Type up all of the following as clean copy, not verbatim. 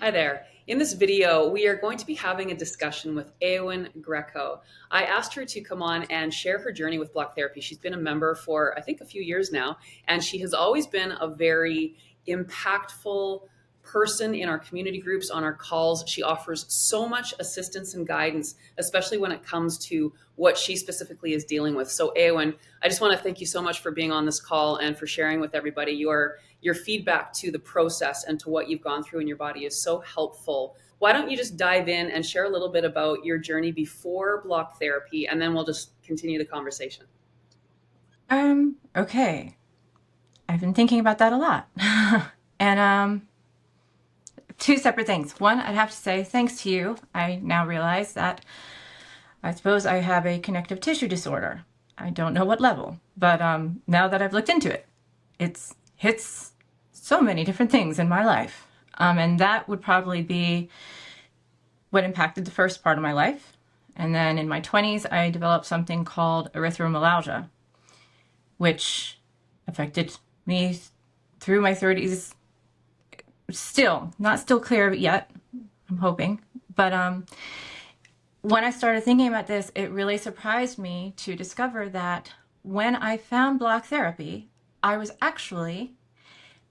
Hi there. In this video, we are going to be having a discussion with Eowyn Greco. I asked her to come on and share her journey with block therapy. She's been a member for, I think, a few years now, and she has always been a very impactful person in our community groups, on our calls. She offers so much assistance and guidance, especially when it comes to what she specifically is dealing with. So, Eowyn, I just want to thank you so much for being on this call and for sharing with everybody your feedback to the process and to what you've gone through in your body is so helpful. Why don't you just dive in and share a little bit about your journey before block therapy, and then we'll just continue the conversation. Okay. I've been thinking about that a lot. And two separate things. One, I'd have to say thanks to you. I now realize that I suppose I have a connective tissue disorder. I don't know what level, but now that I've looked into it, it's hits so many different things in my life. And that would probably be what impacted the first part of my life. And then in my 20s, I developed something called erythromelalgia, which affected me through my 30s. Not still clear of it yet, I'm hoping. But when I started thinking about this, it really surprised me to discover that when I found block therapy, I was actually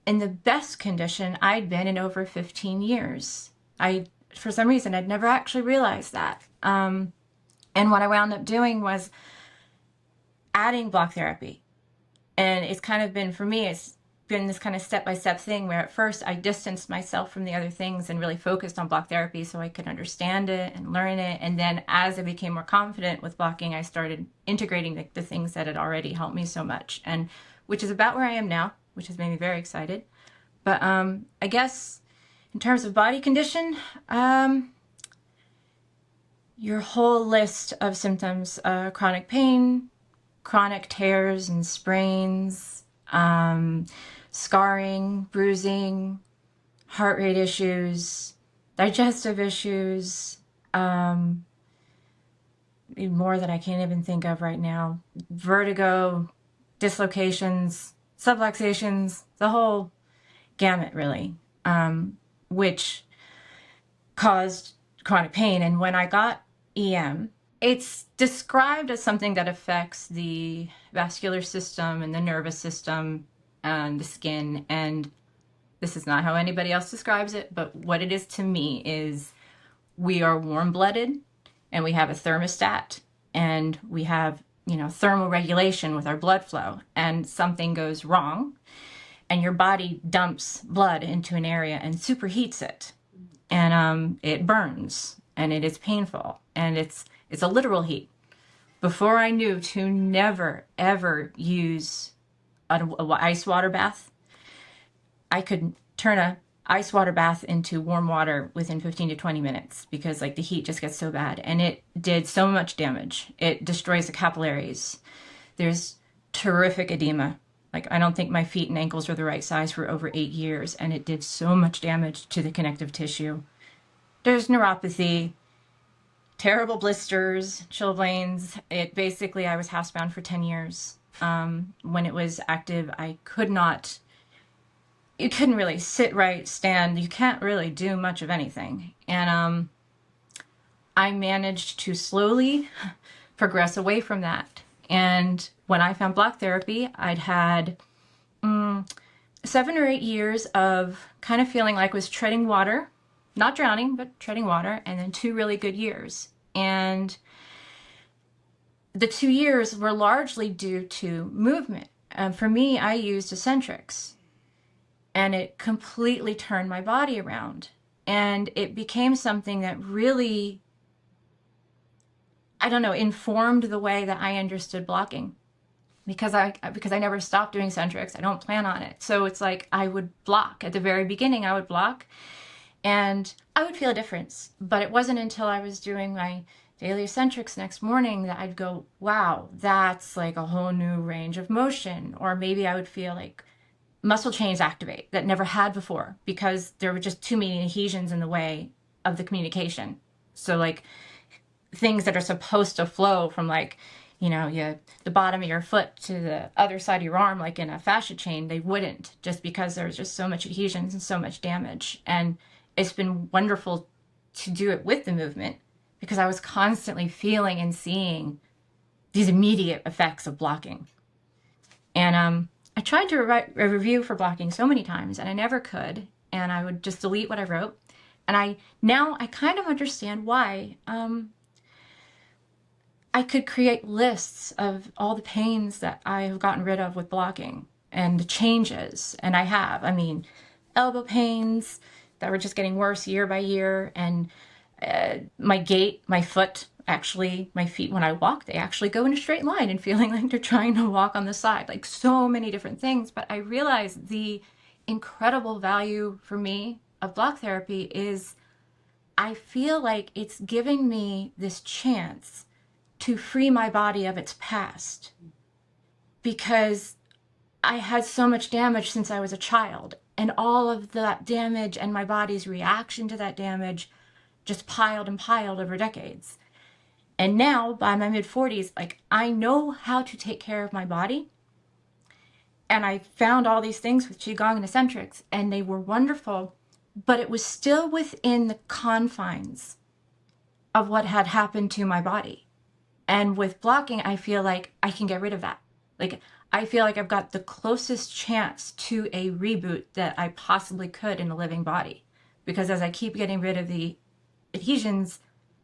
in the best condition I'd been in over 15 years. For some reason, I'd never actually realized that. And what I wound up doing was adding block therapy. And it's kind of been, for me, it's been this kind of step-by-step thing where at first I distanced myself from the other things and really focused on block therapy so I could understand it and learn it. And then as I became more confident with blocking, I started integrating the things that had already helped me so much, and which is about where I am now, which has made me very excited. But I guess in terms of body condition, your whole list of symptoms, chronic pain, chronic tears and sprains, scarring, bruising, heart rate issues, digestive issues, more that I can't even think of right now, vertigo, dislocations, subluxations, the whole gamut really, which caused chronic pain. And when I got EM, it's described as something that affects the vascular system and the nervous system and the skin. And this is not how anybody else describes it, but what it is to me is we are warm-blooded and we have a thermostat and we have, thermal regulation with our blood flow, and something goes wrong and your body dumps blood into an area and superheats it, and it burns and it is painful, and it's a literal heat. Before I knew to never ever use an ice water bath, I could turn a ice water bath into warm water within 15 to 20 minutes because the heat just gets so bad, and it did so much damage. It destroys the capillaries. There's terrific edema. I don't think my feet and ankles were the right size for over 8 years, and it did so much damage to the connective tissue. There's neuropathy, terrible blisters, chilblains. I was housebound for 10 years. When it was active, you couldn't really sit right, stand. You can't really do much of anything. And I managed to slowly progress away from that. And when I found block therapy, I'd had 7 or 8 years of kind of feeling like I was treading water, not drowning, but treading water, and then 2 really good years. And the 2 years were largely due to movement. For me, I used eccentrics, and it completely turned my body around. And it became something that really, informed the way that I understood blocking. Because I never stopped doing eccentrics. I don't plan on it. So it's I would block. At the very beginning, I would block, and I would feel a difference. But it wasn't until I was doing my daily eccentrics next morning that I'd go, wow, that's a whole new range of motion. Or maybe I would feel muscle chains activate that never had before because there were just too many adhesions in the way of the communication. So things that are supposed to flow from the bottom of your foot to the other side of your arm, in a fascia chain, they wouldn't, just because there was just so much adhesions and so much damage. And it's been wonderful to do it with the movement because I was constantly feeling and seeing these immediate effects of blocking. And I tried to write a review for blocking so many times, and I never could. And I would just delete what I wrote. And I kind of understand why. I could create lists of all the pains that I have gotten rid of with blocking and the changes. And I have. I mean, elbow pains that were just getting worse year by year, and my gait, my foot, actually, my feet, when I walk, they actually go in a straight line and feeling like they're trying to walk on the side, like so many different things. But I realized the incredible value for me of block therapy is I feel like it's giving me this chance to free my body of its past because I had so much damage since I was a child, and all of that damage and my body's reaction to that damage just piled and piled over decades. And now, by my mid 40s, like I know how to take care of my body. And I found all these things with Qigong and eccentrics, and they were wonderful, but it was still within the confines of what had happened to my body. And with blocking, I feel like I can get rid of that. Like, I feel like I've got the closest chance to a reboot that I possibly could in a living body. Because as I keep getting rid of the adhesions,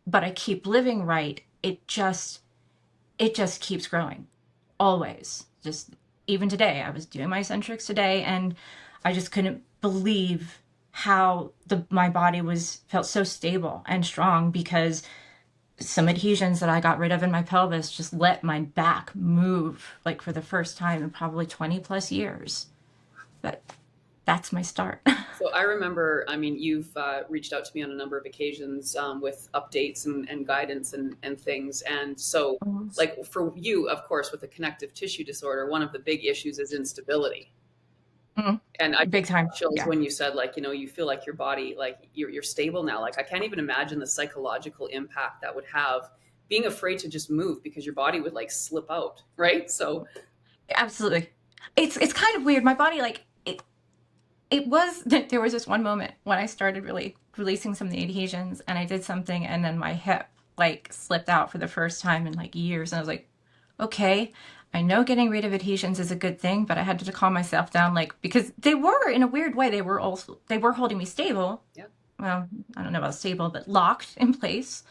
but I keep living right, it just keeps growing. Always. Just even today, I was doing my eccentrics today, and I just couldn't believe how my body felt so stable and strong because some adhesions that I got rid of in my pelvis just let my back move like for the first time in probably 20 plus years. But that's my start. So I remember, I mean, you've reached out to me on a number of occasions with updates and guidance and things. And so, like for you, of course, with a connective tissue disorder, one of the big issues is instability. And I Big time. chills Yeah. when you said, like, you feel like your body, like you're stable now. Like I can't even imagine the psychological impact that would have being afraid to just move because your body would like slip out, right? So Absolutely. It's kind of weird. My body, like, it was, there was this one moment when I started really releasing some of the adhesions and I did something and then my hip like slipped out for the first time in like years. And I was like, okay, I know getting rid of adhesions is a good thing, but I had to calm myself down, like, because they were in a weird way, they were holding me stable. yeah. Well, I don't know about stable, but locked in place.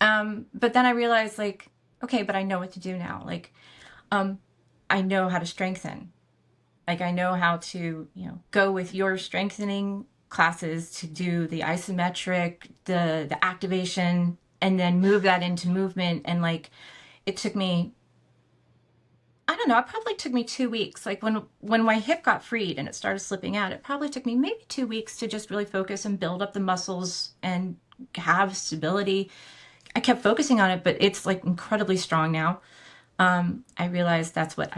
But then I realized like, okay, but I know what to do now. Like, I know how to strengthen. Like I know how to, go with your strengthening classes to do the isometric, the activation, and then move that into movement. And like, it took me, I don't know, it probably took me 2 weeks. Like when my hip got freed and it started slipping out, it probably took me maybe 2 weeks to just really focus and build up the muscles and have stability. I kept focusing on it, but it's like incredibly strong now. I realized that's what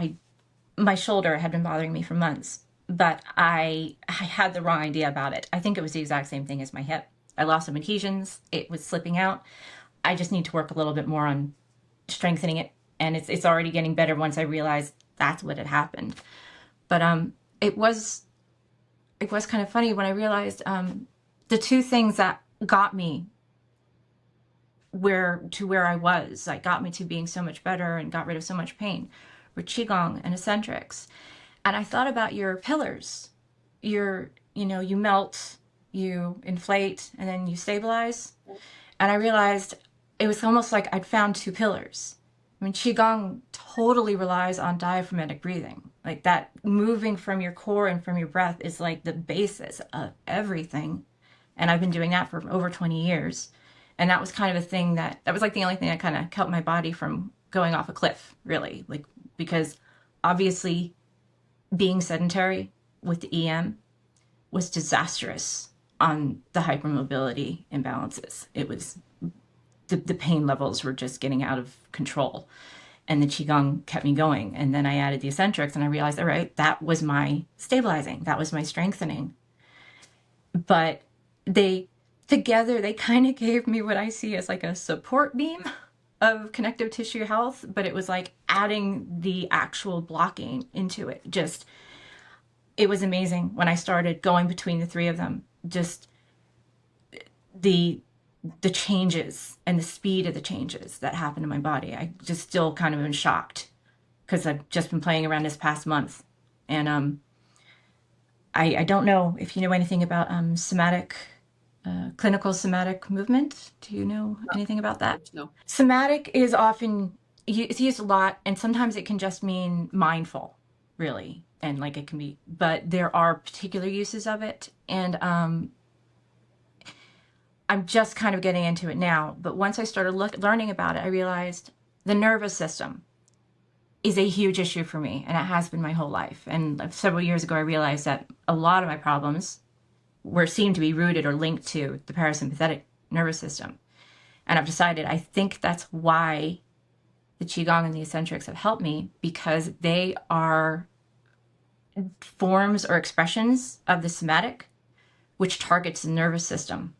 my shoulder had been bothering me for months, but I had the wrong idea about it. I think it was the exact same thing as my hip. I lost some adhesions. It was slipping out. I just need to work a little bit more on strengthening it, and it's already getting better once I realized that's what had happened. But it was kind of funny when I realized the two things that got me where I was, like got me to being so much better and got rid of so much pain, were qigong and eccentrics. And I thought about your pillars. You melt, you inflate, and then you stabilize. And I realized it was almost like I'd found two pillars. I mean, qigong totally relies on diaphragmatic breathing. Like that moving from your core and from your breath is like the basis of everything. And I've been doing that for over 20 years. And that was kind of a thing that was like the only thing that kind of kept my body from going off a cliff, really. Like, because obviously being sedentary with the EM was disastrous on the hypermobility imbalances. It was, the pain levels were just getting out of control. And the Qigong kept me going. And then I added the eccentrics and I realized, all right, that was my stabilizing. That was my strengthening. But together, they kind of gave me what I see as like a support beam of connective tissue health, but it was like adding the actual blocking into it. Just, it was amazing when I started going between the three of them. Just the the changes and the speed of the changes that happen in my body. I just still kind of am shocked because I've just been playing around this past month. And I don't know if you know anything about somatic, clinical somatic movement. Do you know anything about that? No. Somatic is often, it's used a lot, and sometimes it can just mean mindful, really. And like it can be, but there are particular uses of it. And I'm just kind of getting into it now. But once I started learning about it, I realized the nervous system is a huge issue for me, and it has been my whole life. And several years ago, I realized that a lot of my problems were seemed to be rooted or linked to the parasympathetic nervous system. And I've decided I think that's why the Qigong and the eccentrics have helped me, because they are forms or expressions of the somatic, which targets the nervous system.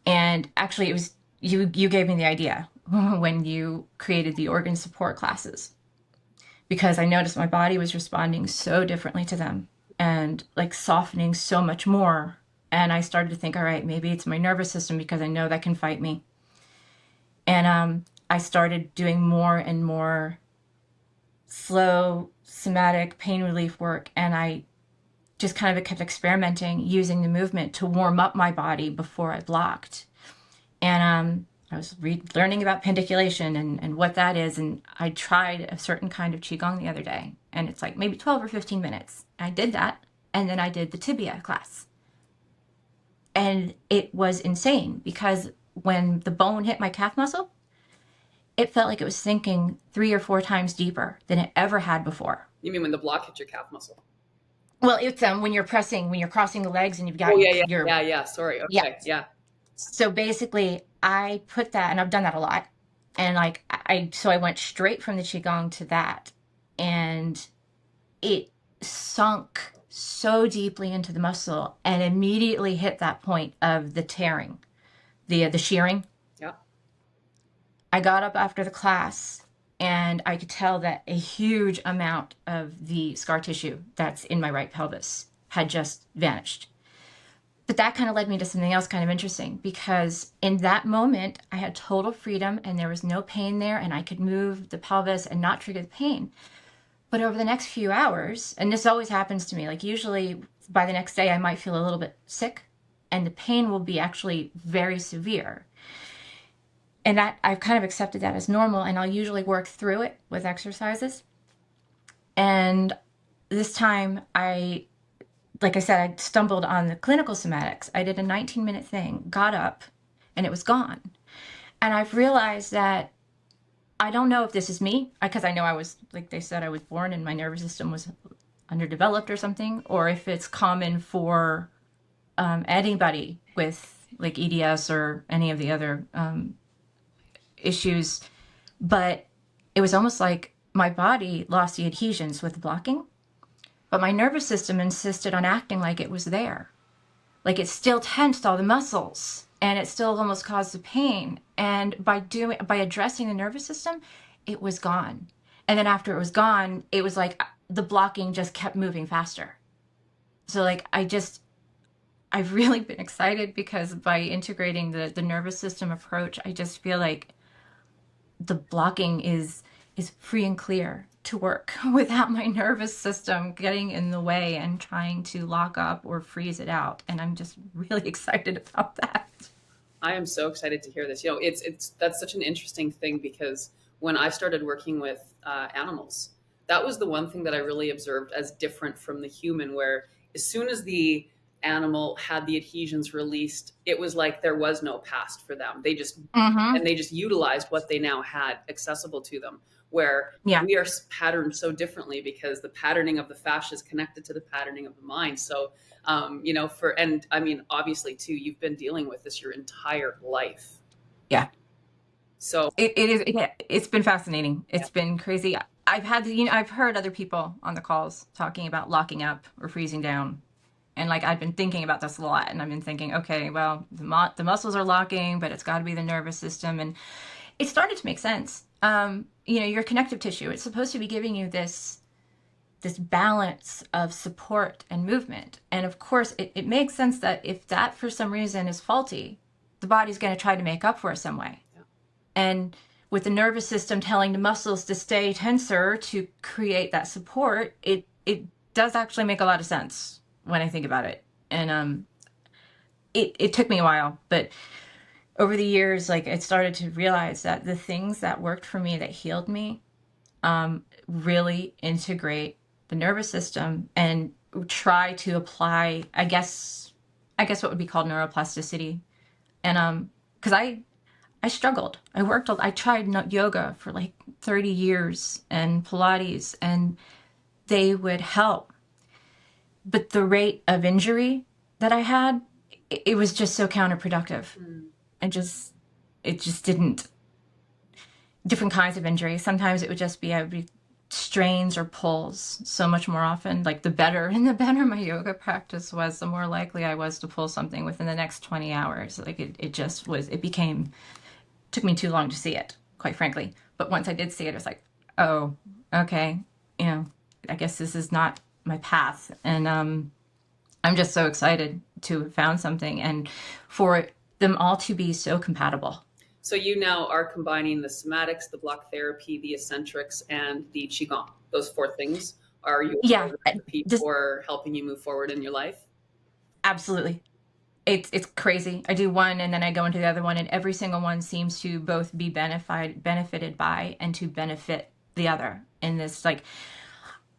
And actually, it was you gave me the idea when you created the organ support classes, because I noticed my body was responding so differently to them and like softening so much more. And I started to think, all right, maybe it's my nervous system because I know that can fight me. And I started doing more and more slow somatic pain relief work. And I just kind of kept experimenting using the movement to warm up my body before I blocked. And I was learning about pendiculation and what that is. And I tried a certain kind of Qigong the other day. And it's like maybe 12 or 15 minutes. I did that. And then I did the tibia class. And it was insane because when the bone hit my calf muscle, it felt like it was sinking 3 or 4 times deeper than it ever had before. You mean when the block hits your calf muscle? Well, it's when you're pressing, when you're crossing the legs and you've got Oh yeah, your yeah, yeah. Sorry. yeah. Okay, yeah. So basically, I put that, and I've done that a lot, and like so I went straight from the qigong to that, and it sunk so deeply into the muscle, and immediately hit that point of the tearing, the shearing. Yeah. I got up after the class, and I could tell that a huge amount of the scar tissue that's in my right pelvis had just vanished. But that kind of led me to something else kind of interesting, because in that moment, I had total freedom and there was no pain there, and I could move the pelvis and not trigger the pain. But over the next few hours, and this always happens to me, like usually by the next day, I might feel a little bit sick and the pain will be actually very severe. And that I've kind of accepted that as normal, and I'll usually work through it with exercises. And this time like I said, I stumbled on the clinical somatics. I did a 19-minute thing, got up, and it was gone. And I've realized that I don't know if this is me, because I know I was, like they said, I was born and my nervous system was underdeveloped or something, or if it's common for anybody with like EDS or any of the other issues. But it was almost like my body lost the adhesions with the blocking. But my nervous system insisted on acting like it was there. Like it still tensed all the muscles and it still almost caused the pain. And by addressing the nervous system, it was gone. And then after it was gone, it was like the blocking just kept moving faster. So like I've really been excited because by integrating the nervous system approach, I just feel like the blocking is free and clear to work without my nervous system getting in the way and trying to lock up or freeze it out. And I'm just really excited about that. I am so excited to hear this. You know, that's such an interesting thing, because when I started working with animals, that was the one thing that I really observed as different from the human, where as soon as the animal had the adhesions released, it was like there was no past for them. Mm-hmm. They just utilized what they now had accessible to them, where Yeah. we are patterned so differently because the patterning of the fascia is connected to the patterning of the mind. So you know, and I mean, obviously too, you've been dealing with this your entire life. Yeah. So It's been fascinating. yeah, It's been crazy. I've heard other people on the calls talking about locking up or freezing down. And like I've been thinking about this a lot, and I've been thinking, okay, well, the muscles are locking, but it's got to be the nervous system, and it started to make sense. Your connective tissue, it's supposed to be giving you this balance of support and movement, and of course, it makes sense that if that for some reason is faulty, the body's going to try to make up for it some way. Yeah. And with the nervous system telling the muscles to stay tenser to create that support, it does actually make a lot of sense when I think about it. And it took me a while, but over the years, like, I started to realize that the things that worked for me, that healed me, really integrate the nervous system and try to apply, I guess what would be called neuroplasticity. And because I struggled. I tried yoga for like 30 years and Pilates, and they would help. But the rate of injury that I had, it was just so counterproductive. And it just didn't. Different kinds of injuries. Sometimes it would just be, I would be strains or pulls so much more often. Like the better my yoga practice was, the more likely I was to pull something within the next 20 hours. Like it just was, took me too long to see it, quite frankly. But once I did see it, it was like, oh, okay, I guess this is not my path. And I'm just so excited to have found something and for them all to be so compatible. So you now are combining the somatics, the block therapy, the eccentrics, and the qigong. Those four things are your Yeah, recipe just for helping you move forward in your life. absolutely. It's crazy. I do one and then I go into the other one, and every single one seems to both be benefited by and to benefit the other in this, like,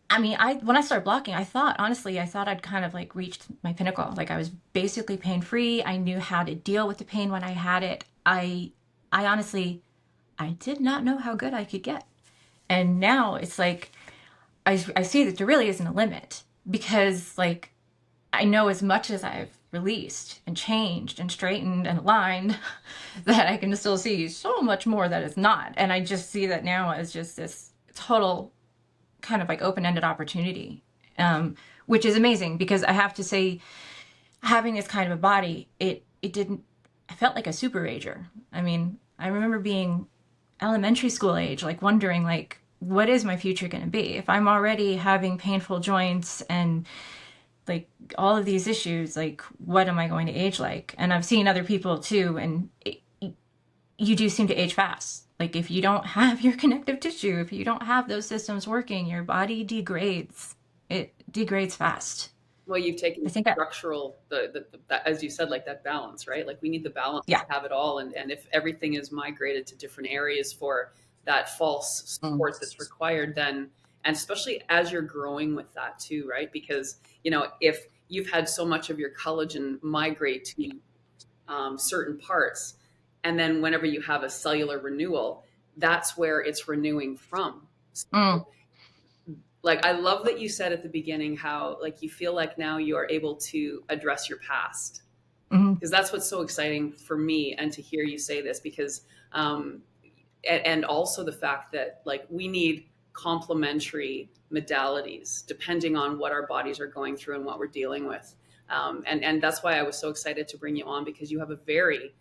I mean, I when I started blocking, I thought I'd kind of like reached my pinnacle. Like, I was basically pain free. I knew how to deal with the pain when I had it. I honestly, I did not know how good I could get. And now it's like I see that there really isn't a limit, because like I know as much as I've released and changed and straightened and aligned that I can still see so much more that is not. And I just see that now as just this total kind of like open-ended opportunity, which is amazing, because I have to say, having this kind of a body, it didn't, I felt like a super rager. I mean, I remember being elementary school age, like wondering, like, what is my future going to be if I'm already having painful joints and like all of these issues? Like, what am I going to age like? And I've seen other people too, and you do seem to age fast. Like, if you don't have your connective tissue, if you don't have those systems working, your body degrades. It degrades fast. Well, you've taken I the think I, structural, as you said, like that balance, right? Like we need the balance yeah. to have it all. And if everything is migrated to different areas for that false Mm. support that's required, then, and especially as you're growing with that too, right? Because, if you've had so much of your collagen migrate to certain parts, and then whenever you have a cellular renewal, that's where it's renewing from. Mm. Like, I love that you said at the beginning how, like, you feel like now you are able to address your past, Mm. because that's what's so exciting for me, and to hear you say this, because and also the fact that, like, we need complementary modalities depending on what our bodies are going through and what we're dealing with. And that's why I was so excited to bring you on, because you have a very,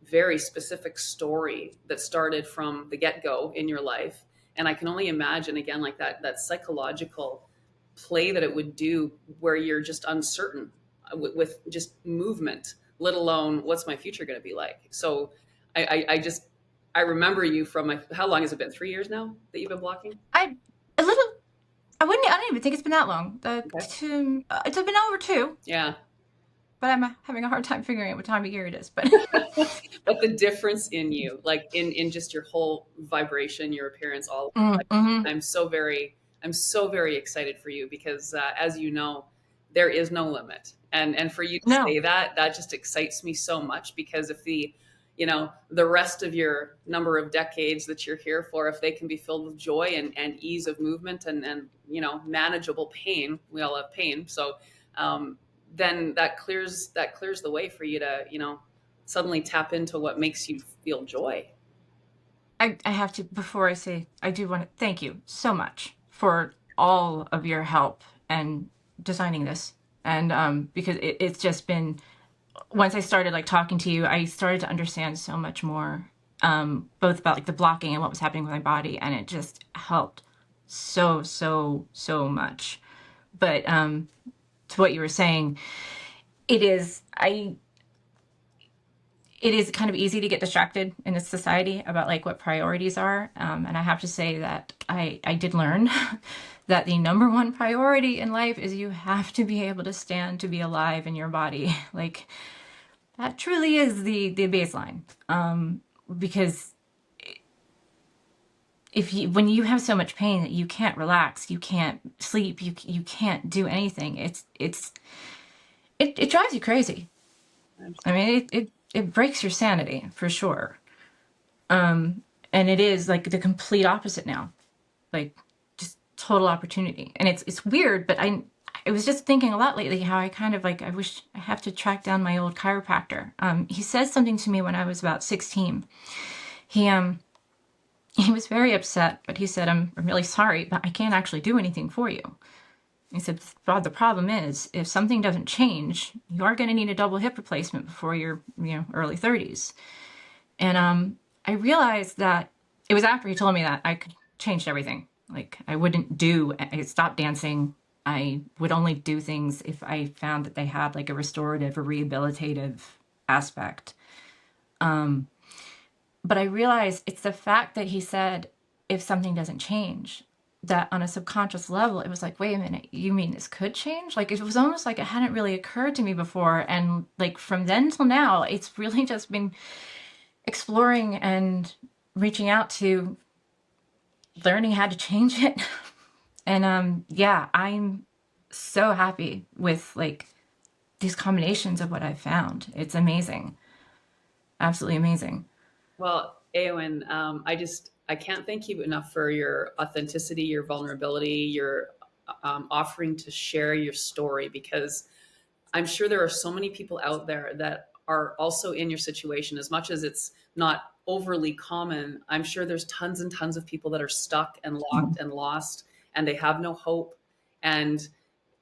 very specific story that started from the get-go in your life. And I can only imagine, again, like that psychological play that it would do, where you're just uncertain with just movement, let alone what's my future going to be like. So I just, I remember you from how long has it been? 3 years now that you've been blocking? I a little. I don't even think it's been that long. Okay. It's been over two, Yeah. but I'm having a hard time figuring out what time of year it is. But But the difference in you, like in just your whole vibration, your appearance, all of it, like, mm-hmm. I'm so very excited for you, because as you know, there is no limit. And for you to No. say that just excites me so much, because if the rest of your number of decades that you're here for, if they can be filled with joy and ease of movement and manageable pain, we all have pain. So um, then that clears the way for you to, suddenly tap into what makes you feel joy. I have to, before I say, I do want to thank you so much for all of your help and designing this. And because it's just been, once I started like talking to you, I started to understand so much more, both about like the blocking and what was happening with my body. And it just helped so, so, so much. But to what you were saying, it is, it is kind of easy to get distracted in this society about like what priorities are. And I have to say that I did learn that the number one priority in life is you have to be able to stand to be alive in your body. Like that truly is the baseline. Because if you, when you have so much pain that you can't relax, you can't sleep, you can't do anything, it drives you crazy. I mean, it breaks your sanity for sure. And it is like the complete opposite now, like just total opportunity. And it's weird, but I was just thinking a lot lately how I kind of like I wish I have to track down my old chiropractor. He said something to me when I was about 16. He he was very upset, but he said, I'm really sorry, but I can't actually do anything for you. He said, "Rod, the problem is if something doesn't change, you are going to need a double hip replacement before your early 30s." And I realized that it was after he told me that I could changed everything. Like I stopped dancing. I would only do things if I found that they had like a restorative or rehabilitative aspect. But I realized it's the fact that he said, if something doesn't change, that on a subconscious level, it was like, wait a minute, you mean this could change? Like it was almost like it hadn't really occurred to me before. And like from then till now, it's really just been exploring and reaching out to learning how to change it. And yeah, I'm so happy with like these combinations of what I've found. It's amazing. Absolutely amazing. Well, Eowyn, I can't thank you enough for your authenticity, your vulnerability, your offering to share your story, because I'm sure there are so many people out there that are also in your situation. As much as it's not overly common, I'm sure there's tons and tons of people that are stuck and locked and lost, and they have no hope. And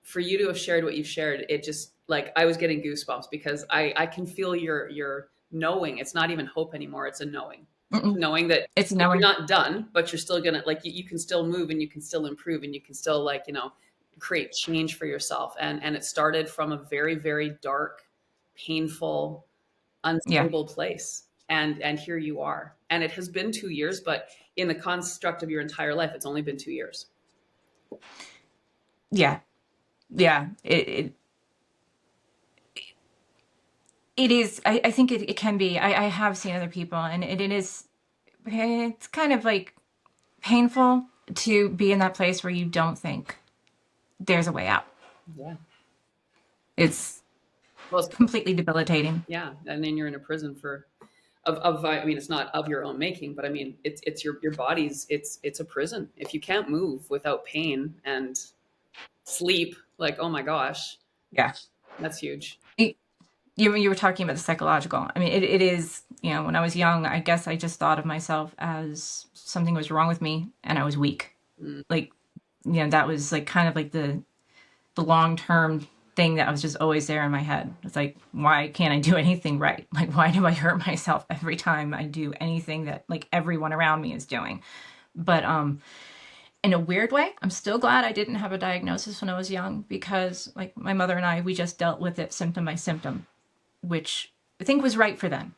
for you to have shared what you've shared, it just like I was getting goosebumps because I can feel your knowing. It's not even hope anymore. It's a knowing. Mm-mm. Knowing that It's you're knowing. not done, but you're still gonna like you can still move and you can still improve and you can still like, create change for yourself. And it started from a very, very dark, painful, Yeah. unstable place. And here you are. And it has been 2 years, but in the construct of your entire life, it's only been 2 years. Yeah. Yeah. It is. I think it can be. I have seen other people, and it is. It's kind of like painful to be in that place where you don't think there's a way out. Yeah. It's Well, completely debilitating. yeah, and then you're in a prison for of I mean it's not of your own making, but I mean it's your body's it's a prison. If you can't move without pain and sleep, like oh my gosh, Yeah. that's huge. You were talking about the psychological. I mean, it is, when I was young, I guess I just thought of myself as something was wrong with me and I was weak. Mm, Like, that was like kind of like the long-term thing that was just always there in my head. It's like, why can't I do anything right? Like, why do I hurt myself every time I do anything that like everyone around me is doing? But in a weird way, I'm still glad I didn't have a diagnosis when I was young because like my mother and I, we just dealt with it symptom by symptom, which I think was right for them.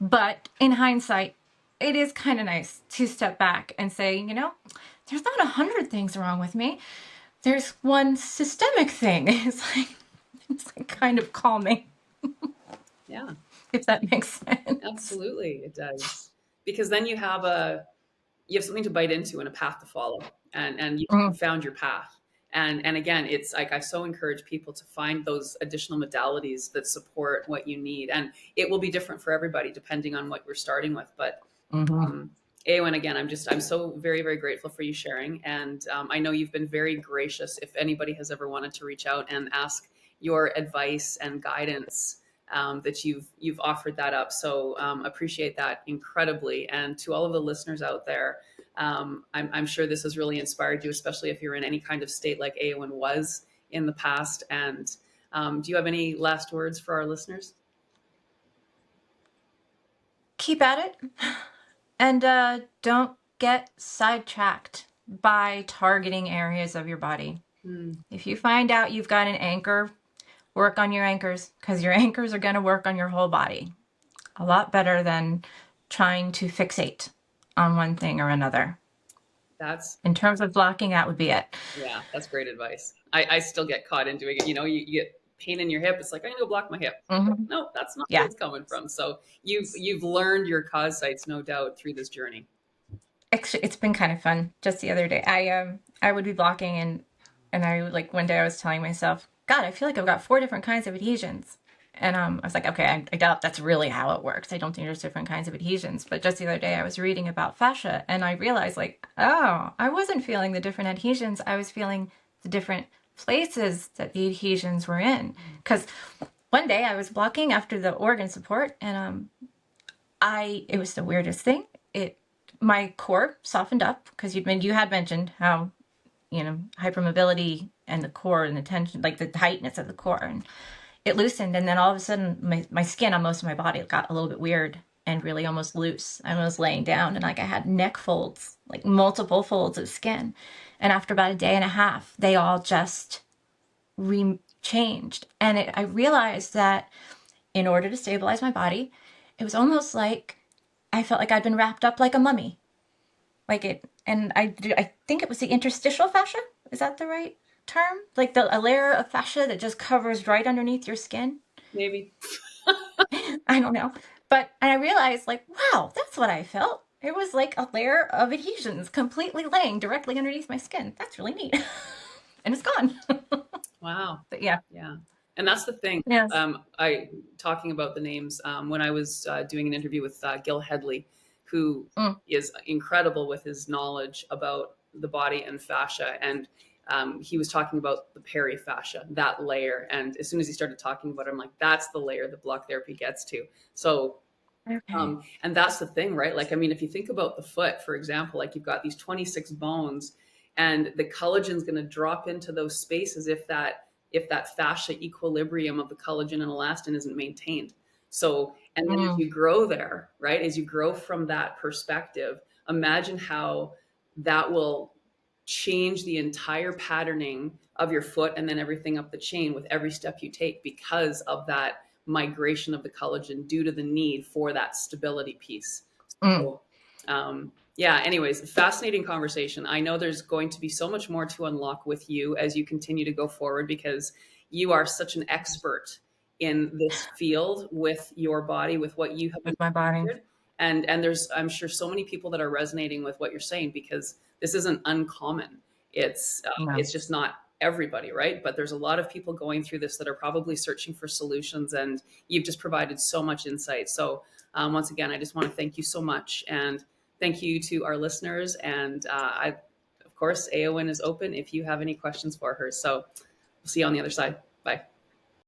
But in hindsight, it is kind of nice to step back and say, there's not 100 things wrong with me. There's one systemic thing. It's like kind of calming, yeah, if that makes sense. absolutely, it does. Because then you have something to bite into and a path to follow, and you Mm, found your path. And again, it's like I so encourage people to find those additional modalities that support what you need, and it will be different for everybody depending on what we're starting with. But mm-hmm. um, Eowyn, again, I'm so very, very grateful for you sharing, and I know you've been very gracious. If anybody has ever wanted to reach out and ask your advice and guidance, that you've offered that up. So appreciate that incredibly. And to all of the listeners out there, I'm sure this has really inspired you, especially if you're in any kind of state like Eowyn was in the past. And do you have any last words for our listeners? Keep at it and don't get sidetracked by targeting areas of your body. Hmm. If you find out you've got an anchor, work on your anchors because your anchors are going to work on your whole body. a lot better than trying to fixate on one thing or another. That's In terms of blocking, that would be it. Yeah, that's great advice. I still get caught in doing it. You get pain in your hip. It's like, I'm gonna go block my hip. Like, Hmm. no, that's not where Yeah. it's coming from. So you've learned your cause sites, no doubt, through this journey. Actually, it's been kind of fun. Just the other day, I would be blocking, and I would, like, one day I was telling myself, God, I feel like I've got four different kinds of adhesions. And I was like, okay, I doubt that's really how it works. I don't think there's different kinds of adhesions. But just the other day, I was reading about fascia, and I realized, like, oh, I wasn't feeling the different adhesions. I was feeling the different places that the adhesions were in. Because one day I was blocking after the organ support, and it was the weirdest thing. My core softened up because you had mentioned how, hypermobility and the core and the tension, like the tightness of the core, and it loosened, and then all of a sudden my skin on most of my body got a little bit weird and really almost loose. I was laying down, and like I had neck folds, like multiple folds of skin, and after about a day and a half, they all just changed. And I realized that in order to stabilize my body, it was almost like I felt like I'd been wrapped up like a mummy. Like it, and I think it was the interstitial fascia. Is that the right term? Like a layer of fascia that just covers right underneath your skin. Maybe. I don't know. But and I realized, like, wow, that's what I felt. It was like a layer of adhesions completely laying directly underneath my skin. That's really neat. And it's gone. Wow. But yeah. Yeah. And that's the thing. Yes. I talking about the names when I was doing an interview with Gil Headley, who Mm, is incredible with his knowledge about the body and fascia, and he was talking about the perifascia, that layer. And as soon as he started talking about it, I'm like, that's the layer that block therapy gets to. So okay. and that's the thing, right? Like, I mean, if you think about the foot, for example, like you've got these 26 bones, and the collagen is going to drop into those spaces if that fascia equilibrium of the collagen and elastin isn't maintained. So, and then as Mm, you grow there, right? As you grow from that perspective, imagine how that will change the entire patterning of your foot and then everything up the chain with every step you take because of that migration of the collagen due to the need for that stability piece. mm. So, yeah, anyways, fascinating conversation. I know there's going to be so much more to unlock with you as you continue to go forward because you are such an expert in this field with your body, with what you have With my body. encountered. And there's, I'm sure, so many people that are resonating with what you're saying because this isn't uncommon. No. It's just not everybody, right? But there's a lot of people going through this that are probably searching for solutions, and you've just provided so much insight. So once again, I just want to thank you so much, and thank you to our listeners. And of course, Eowyn is open if you have any questions for her. So we'll see you on the other side. Bye.